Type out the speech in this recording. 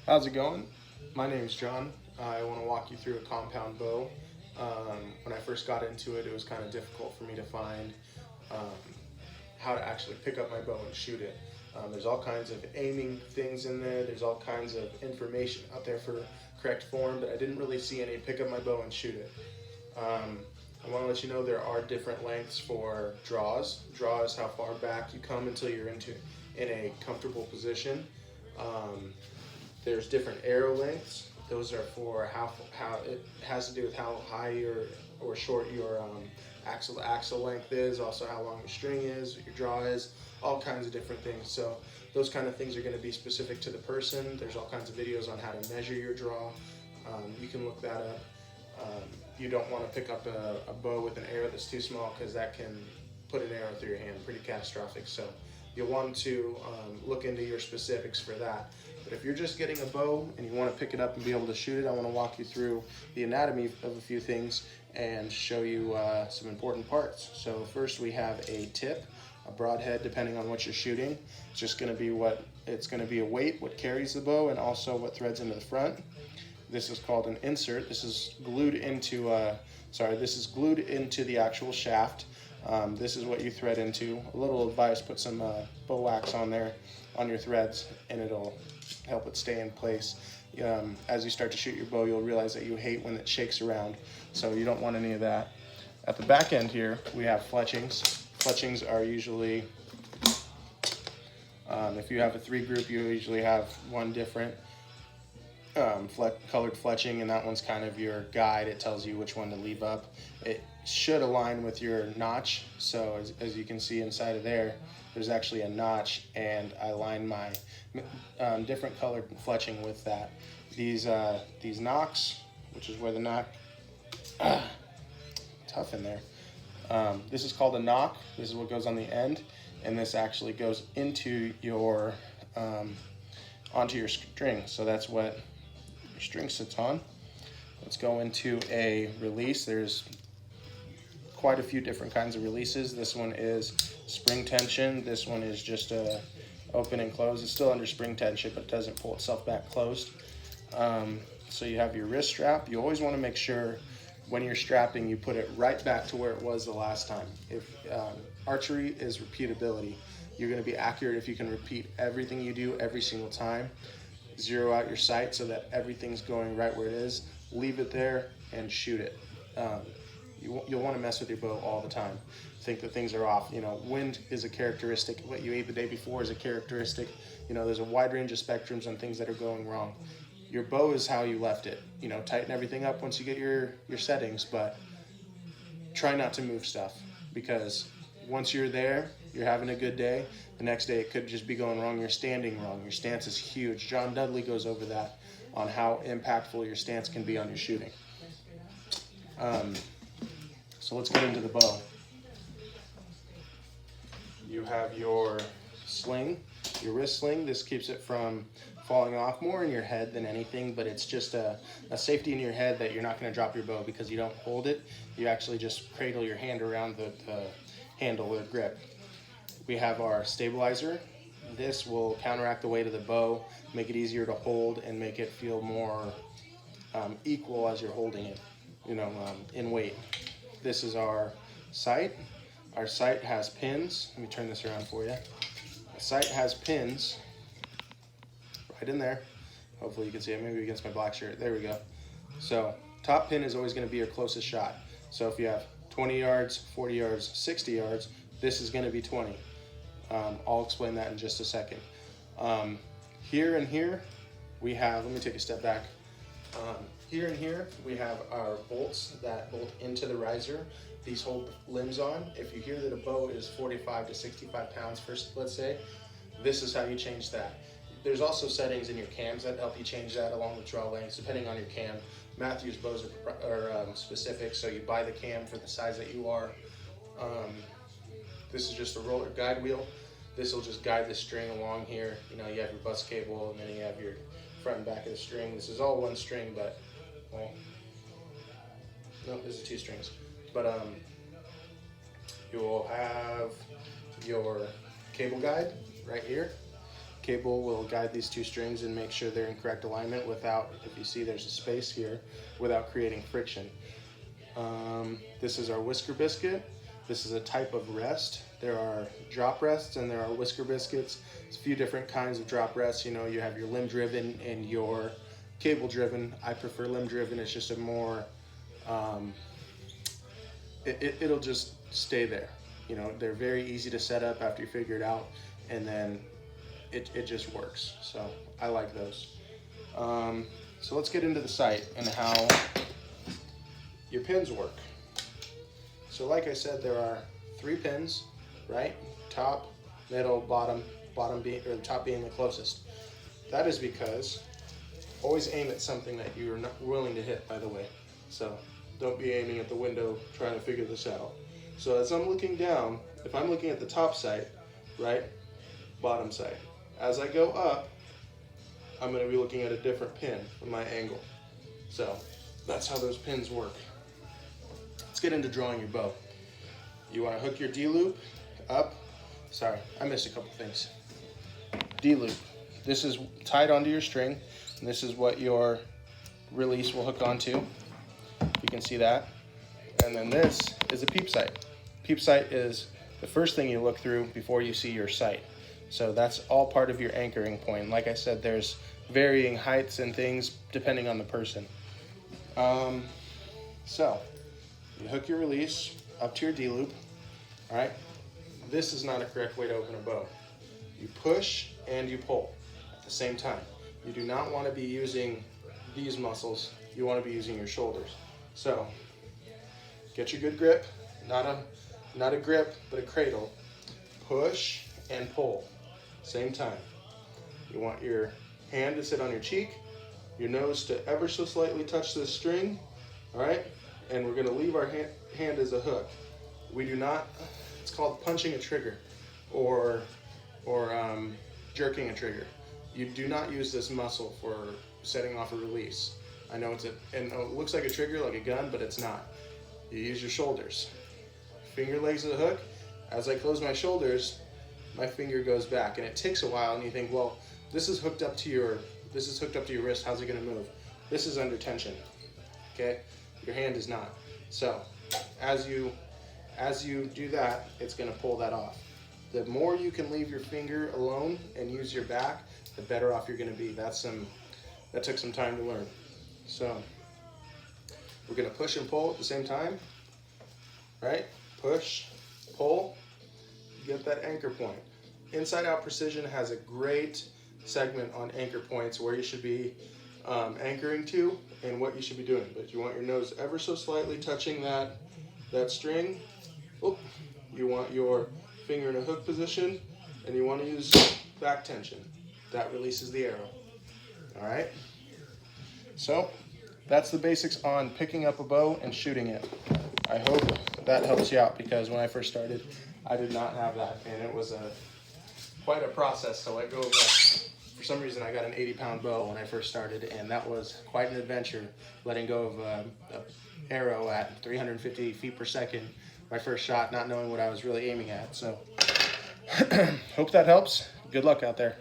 How's it going? My name's John. I want to walk you through a compound bow. When I first got into it, it was kind of difficult for me to find um, how to actually pick up my bow and shoot it. There's all kinds of aiming things in there. There's all kinds of information out there for correct form, but I didn't really see any pick up my bow and shoot it. Um, I want to let you know there are different lengths for draws. Draw is how far back you come until you're in a comfortable position. Um, there's different arrow lengths. Those are for how it has to do with how high or short your axle to axle length is, also how long your string is, what your draw is, all kinds of different things. So those kind of things are going to be specific to the person. There's all kinds of videos on how to measure your draw. You can look that up. You don't want to pick up a bow with an arrow that's too small because that can put an arrow through your hand, pretty catastrophic. So you'll want to look into your specifics for that. But if you're just getting a bow and you want to pick it up and be able to shoot it, I want to walk you through the anatomy of a few things and show you some important parts. So first we have a tip, a broadhead, depending on what you're shooting. It's just going to be a weight, what carries the bow, and also what threads into the front. This is called an insert. This is glued into the actual shaft. This is what you thread into. A little advice: put some bow wax on there, on your threads, and it'll help it stay in place. As you start to shoot your bow, you'll realize that you hate when it shakes around, so you don't want any of that. At the back end here, we have fletchings. Fletchings are usually, if you have a 3 group, you usually have one different colored fletching, and that one's kind of your guide. It tells you which one to leave up. It should align with your notch, so as you can see inside of there's actually a notch, and I line my different colored fletching with that. These nocks, which is where the nock, tough in there. This is called a nock. This is what goes on the end, and this actually goes into your onto your string. So that's what your string sits on. Let's go into a release. There's quite a few different kinds of releases. This one is spring tension. This one is just a open and close. It's still under spring tension, but it doesn't pull itself back closed. So you have your wrist strap. You always want to make sure when you're strapping, you put it right back to where it was the last time. If archery is repeatability, you're going to be accurate if you can repeat everything you do every single time. Zero out your sight so that everything's going right where it is. Leave it there and shoot it. You'll want to mess with your bow all the time. Think that things are off. Wind is a characteristic. What you ate the day before is a characteristic. There's a wide range of spectrums on things that are going wrong. Your bow is how you left it. Tighten everything up once you get your settings, but try not to move stuff, because once you're there, you're having a good day. The next day it could just be going wrong. You're standing wrong. Your stance is huge. John Dudley goes over that on how impactful your stance can be on your shooting. So let's get into the bow. You have your sling, your wrist sling. This keeps it from falling off more in your head than anything, but it's just a safety in your head that you're not going to drop your bow because you don't hold it. You actually just cradle your hand around the handle or grip. We have our stabilizer. This will counteract the weight of the bow, make it easier to hold, and make it feel more equal as you're holding it, in weight. This is our sight. Our sight has pins. Let me turn this around for you. The sight has pins right in there. Hopefully you can see it, maybe against my black shirt. There we go. So top pin is always going to be your closest shot. So if you have 20 yards, 40 yards, 60 yards, this is going to be 20. I'll explain that in just a second. Here and here we have, let me take a step back. Here and here we have our bolts that bolt into the riser. These hold limbs on. If you hear that a bow is 45 to 65 pounds, let's say, this is how you change that. There's also settings in your cams that help you change that along with draw lengths, depending on your cam. Matthews bows are specific, so you buy the cam for the size that you are. This is just a roller guide wheel. This will just guide the string along here. You have your bus cable, and then you have your front and back of the string. This is all one string, but, well, no, this is 2 strings. But you will have your cable guide right here. cable will guide these two strings and make sure they're in correct alignment without, if you see there's a space here, without creating friction. This is our whisker biscuit. This is a type of rest. There are drop rests and there are whisker biscuits. There's a few different kinds of drop rests. You know, you have your limb driven and your cable driven. I prefer limb driven. It's just a more, it'll just stay there. You know, they're very easy to set up after you figure it out, and then it just works. So I like those. So let's get into the sight and how your pins work. So like I said, there are 3 pins, right? Top, middle, bottom being, or the top being the closest. That is because always aim at something that you're not willing to hit, by the way. So don't be aiming at the window trying to figure this out. So as I'm looking down, if I'm looking at the top sight, right, bottom sight. As I go up, I'm going to be looking at a different pin from my angle. So that's how those pins work. Let's get into drawing your bow. You want to hook your D-loop up. Sorry, I missed a couple things. D-loop. This is tied onto your string, and this is what your release will hook onto. You can see that. And then this is a peep sight. Peep sight is the first thing you look through before you see your sight. So that's all part of your anchoring point. Like I said, there's varying heights and things depending on the person. So you hook your release up to your D-loop, all right? This is not a correct way to open a bow. You push and you pull at the same time. You do not want to be using these muscles. You want to be using your shoulders. So get your good grip, not a grip, but a cradle. Push and pull, same time. You want your hand to sit on your cheek, your nose to ever so slightly touch the string, all right? And we're gonna leave our hand as a hook. We do not, it's called punching a trigger or jerking a trigger. You do not use this muscle for setting off a release. I know it looks like a trigger, like a gun, but it's not. You use your shoulders. Finger legs of the hook. As I close my shoulders, my finger goes back, and it takes a while, and you think, well, this is hooked up to your wrist. How's it going to move? This is under tension. Okay, your hand is not. So, as you do that, it's going to pull that off. The more you can leave your finger alone and use your back, the better off you're going to be. That took some time to learn. So, we're going to push and pull at the same time. Right? Push, pull, get that anchor point. Inside Out Precision has a great segment on anchor points, where you should be anchoring to and what you should be doing. But you want your nose ever so slightly touching that string. Oop. You want your finger in a hook position, and you want to use back tension. That releases the arrow. All right? So that's the basics on picking up a bow and shooting it. I hope that helps you out, because when I first started, I did not have that, and it was quite a process to let go of that. For some reason, I got an 80-pound bow when I first started, and that was quite an adventure, letting go of an arrow at 350 feet per second, my first shot, not knowing what I was really aiming at. So, hope that helps. Good luck out there.